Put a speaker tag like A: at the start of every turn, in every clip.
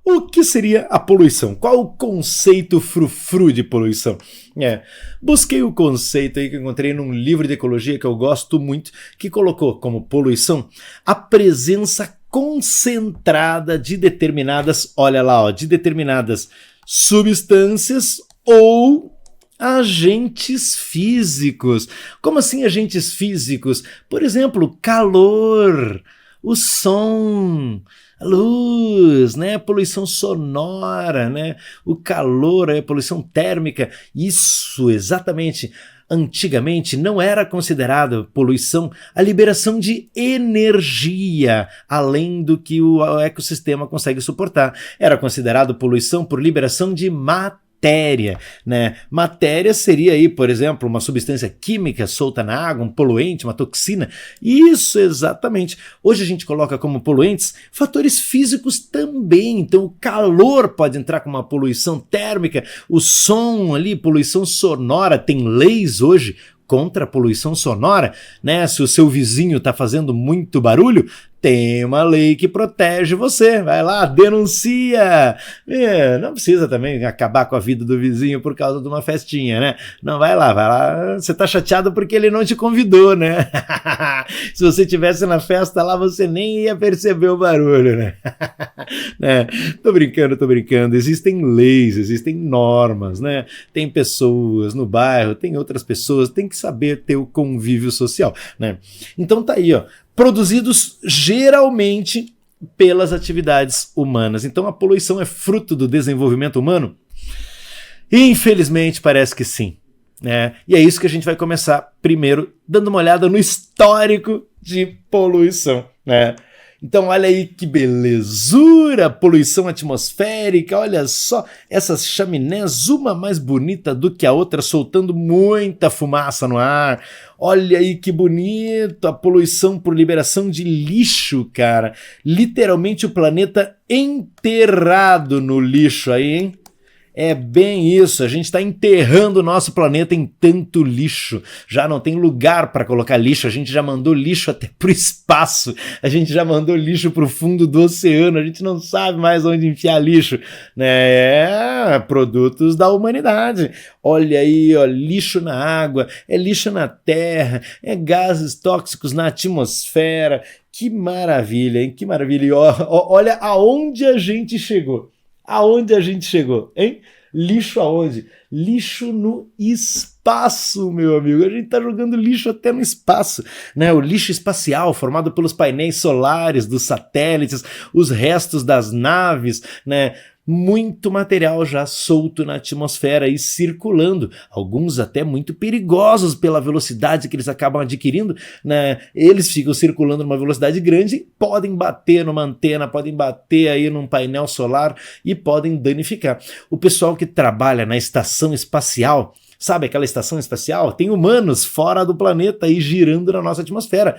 A: O que seria a poluição? Qual o conceito frufru de poluição? Busquei o conceito aí que eu encontrei num livro de ecologia que eu gosto muito, que colocou como poluição a presença concentrada de determinadas, olha lá, ó, de determinadas substâncias ou agentes físicos. Como assim agentes físicos? Por exemplo, calor, o som, a luz, né? Poluição sonora, né? O calor, a poluição térmica. Isso, exatamente. Antigamente não era considerado poluição a liberação de energia, além do que o ecossistema consegue suportar. Era considerado poluição por liberação de matéria, né? Matéria seria aí, por exemplo, uma substância química solta na água, um poluente, uma toxina. Isso, exatamente. Hoje a gente coloca como poluentes fatores físicos também. Então o calor pode entrar com uma poluição térmica, o som ali, poluição sonora, tem leis hoje contra a poluição sonora, né? Se o seu vizinho está fazendo muito barulho, tem uma lei que protege você. Vai lá, denuncia. Não precisa também acabar com a vida do vizinho por causa de uma festinha, né? Não, vai lá. Você tá chateado porque ele não te convidou, né? Se você tivesse na festa lá, você nem ia perceber o barulho, né? Tô brincando. Existem leis, existem normas, né? Tem pessoas no bairro, tem outras pessoas, tem que saber ter o convívio social, né? Então tá aí, ó. Produzidos geralmente pelas atividades humanas. Então a poluição é fruto do desenvolvimento humano? Infelizmente parece que sim, né? E é isso que a gente vai começar primeiro dando uma olhada no histórico de poluição, né? Então olha aí que belezura, poluição atmosférica, olha só essas chaminés, uma mais bonita do que a outra, soltando muita fumaça no ar. Olha aí que bonito, a poluição por liberação de lixo, cara. Literalmente o planeta enterrado no lixo aí, hein? É bem isso, a gente está enterrando o nosso planeta em tanto lixo. Já não tem lugar para colocar lixo, a gente já mandou lixo até para o espaço, a gente já mandou lixo para o fundo do oceano, a gente não sabe mais onde enfiar lixo, né? Produtos da humanidade. Olha aí, ó, lixo na água, é lixo na terra, é gases tóxicos na atmosfera. Que maravilha, hein? Que maravilha. E olha aonde a gente chegou. Aonde a gente chegou, hein? Lixo aonde? Lixo no espaço, meu amigo. A gente tá jogando lixo até no espaço, né? O lixo espacial formado pelos painéis solares dos satélites, os restos das naves, né? Muito material já solto na atmosfera e circulando, alguns até muito perigosos pela velocidade que eles acabam adquirindo, né? Eles ficam circulando numa velocidade grande e podem bater numa antena, podem bater aí num painel solar e podem danificar. O pessoal que trabalha na estação espacial, sabe aquela estação espacial? Tem humanos fora do planeta aí girando na nossa atmosfera.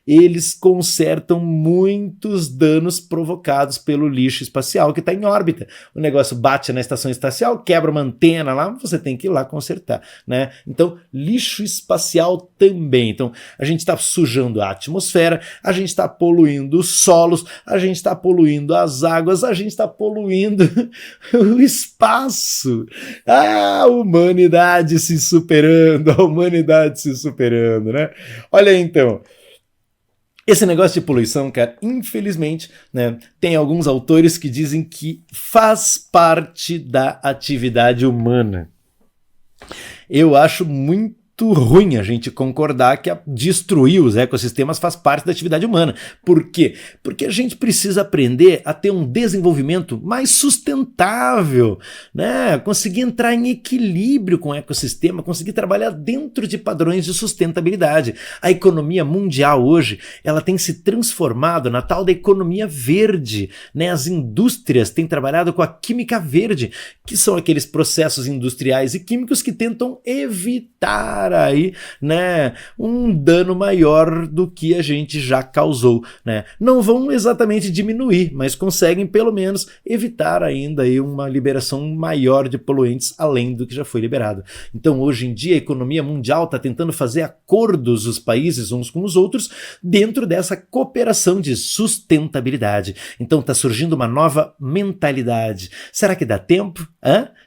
A: Eles consertam muitos danos provocados pelo lixo espacial que está em órbita. O negócio bate na estação espacial, quebra uma antena lá, você tem que ir lá consertar, né? Então, lixo espacial também. Então, a gente está sujando a atmosfera, a gente está poluindo os solos, a gente está poluindo as águas, a gente está poluindo o espaço. A humanidade se superando, né? Olha aí, então. Esse negócio de poluição, cara, infelizmente, né, tem alguns autores que dizem que faz parte da atividade humana. Eu acho muito ruim a gente concordar que destruir os ecossistemas faz parte da atividade humana. Por quê? Porque a gente precisa aprender a ter um desenvolvimento mais sustentável, né? Conseguir entrar em equilíbrio com o ecossistema, conseguir trabalhar dentro de padrões de sustentabilidade. A economia mundial hoje, ela tem se transformado na tal da economia verde, né? As indústrias têm trabalhado com a química verde, que são aqueles processos industriais e químicos que tentam evitar evitar aí, né, um dano maior do que a gente já causou, né? Não vão exatamente diminuir, mas conseguem pelo menos evitar ainda aí uma liberação maior de poluentes além do que já foi liberado. Então, hoje em dia, a economia mundial está tentando fazer acordos os países uns com os outros dentro dessa cooperação de sustentabilidade. Então, está surgindo uma nova mentalidade. Será que dá tempo?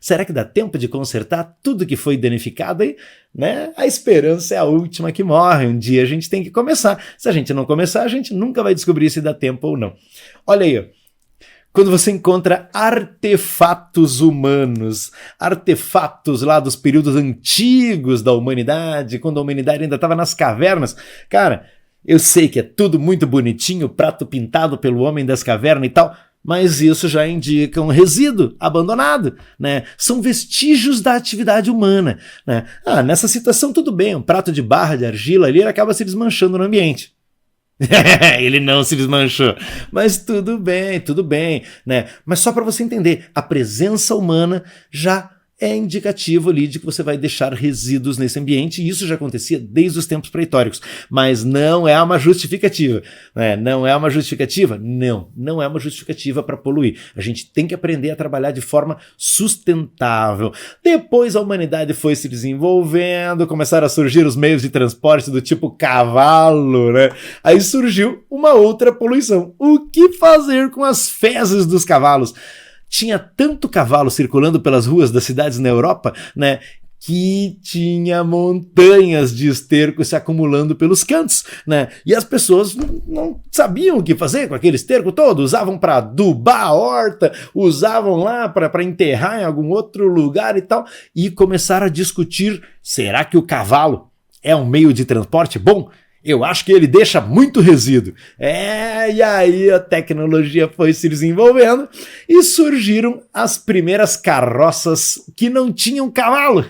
A: Será que dá tempo de consertar tudo que foi danificado aí? Né? A esperança é a última que morre. Um dia a gente tem que começar. Se a gente não começar, a gente nunca vai descobrir se dá tempo ou não. Olha aí, ó. Quando você encontra artefatos humanos, artefatos lá dos períodos antigos da humanidade, quando a humanidade ainda estava nas cavernas, cara, eu sei que é tudo muito bonitinho, prato pintado pelo homem das cavernas e tal, mas isso já indica um resíduo abandonado, né? São vestígios da atividade humana, né? Nessa situação tudo bem, um prato de barra de argila ali acaba se desmanchando no ambiente. Ele não se desmanchou, mas tudo bem, né? Mas só para você entender, a presença humana já é indicativo ali de que você vai deixar resíduos nesse ambiente, e isso já acontecia desde os tempos pré-históricos, mas não é uma justificativa, né? Não é uma justificativa? Não é uma justificativa para poluir. A gente tem que aprender a trabalhar de forma sustentável. Depois a humanidade foi se desenvolvendo, começaram a surgir os meios de transporte do tipo cavalo, né? Aí surgiu uma outra poluição. O que fazer com as fezes dos cavalos? Tinha tanto cavalo circulando pelas ruas das cidades na Europa, né, que tinha montanhas de esterco se acumulando pelos cantos, né? E as pessoas não sabiam o que fazer com aquele esterco todo, usavam para adubar a horta, usavam lá para enterrar em algum outro lugar e tal, e começaram a discutir, será que o cavalo é um meio de transporte bom? Eu acho que ele deixa muito resíduo. E aí a tecnologia foi se desenvolvendo e surgiram as primeiras carroças que não tinham cavalo.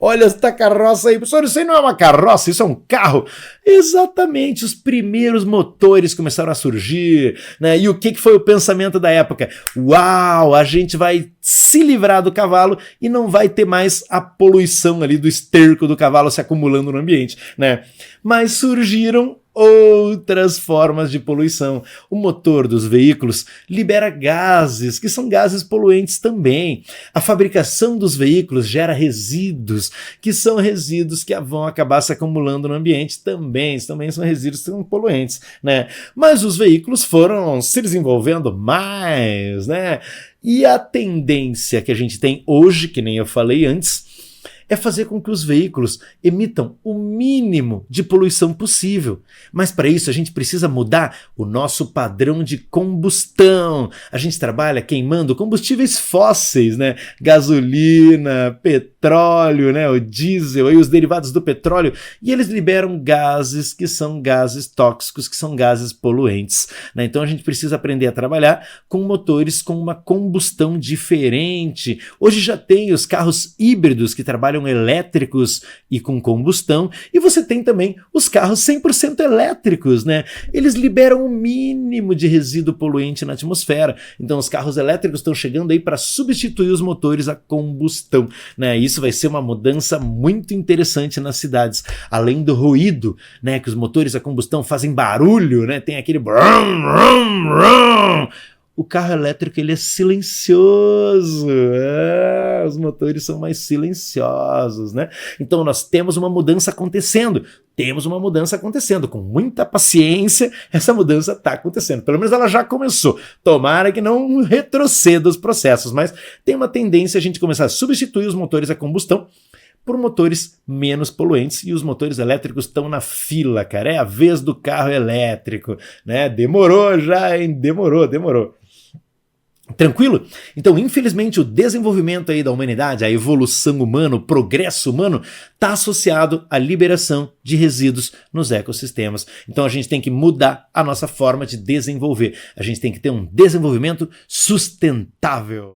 A: Olha esta carroça aí. Professor, isso aí não é uma carroça, isso é um carro. Exatamente, os primeiros motores começaram a surgir, né? E o que foi o pensamento da época? Uau, a gente vai se livrar do cavalo e não vai ter mais a poluição ali do esterco do cavalo se acumulando no ambiente, né? Mas surgiram outras formas de poluição. O motor dos veículos libera gases, que são gases poluentes também. A fabricação dos veículos gera resíduos, que são resíduos que vão acabar se acumulando no ambiente também são resíduos que são poluentes, né? Mas os veículos foram se desenvolvendo mais, né? E a tendência que a gente tem hoje, que nem eu falei antes, é fazer com que os veículos emitam o mínimo de poluição possível. Mas para isso a gente precisa mudar o nosso padrão de combustão. A gente trabalha queimando combustíveis fósseis, né? Gasolina, petróleo, né? O diesel, aí os derivados do petróleo, e eles liberam gases que são gases tóxicos, que são gases poluentes, né? Então a gente precisa aprender a trabalhar com motores com uma combustão diferente. Hoje já tem os carros híbridos que trabalham elétricos e com combustão, e você tem também os carros 100% elétricos, né? Eles liberam o mínimo de resíduo poluente na atmosfera. Então os carros elétricos estão chegando aí para substituir os motores a combustão, né? Isso vai ser uma mudança muito interessante nas cidades. Além do ruído, né, que os motores a combustão fazem barulho, né? Tem aquele brum, brum, brum. O carro elétrico ele é silencioso, os motores são mais silenciosos, né? Então nós temos uma mudança acontecendo, com muita paciência, essa mudança está acontecendo, pelo menos ela já começou, tomara que não retroceda os processos, mas tem uma tendência a gente começar a substituir os motores a combustão por motores menos poluentes, e os motores elétricos estão na fila, cara, é a vez do carro elétrico, né? Demorou já, hein? Demorou. Tranquilo? Então, infelizmente, o desenvolvimento aí da humanidade, a evolução humana, o progresso humano, está associado à liberação de resíduos nos ecossistemas. Então, a gente tem que mudar a nossa forma de desenvolver. A gente tem que ter um desenvolvimento sustentável.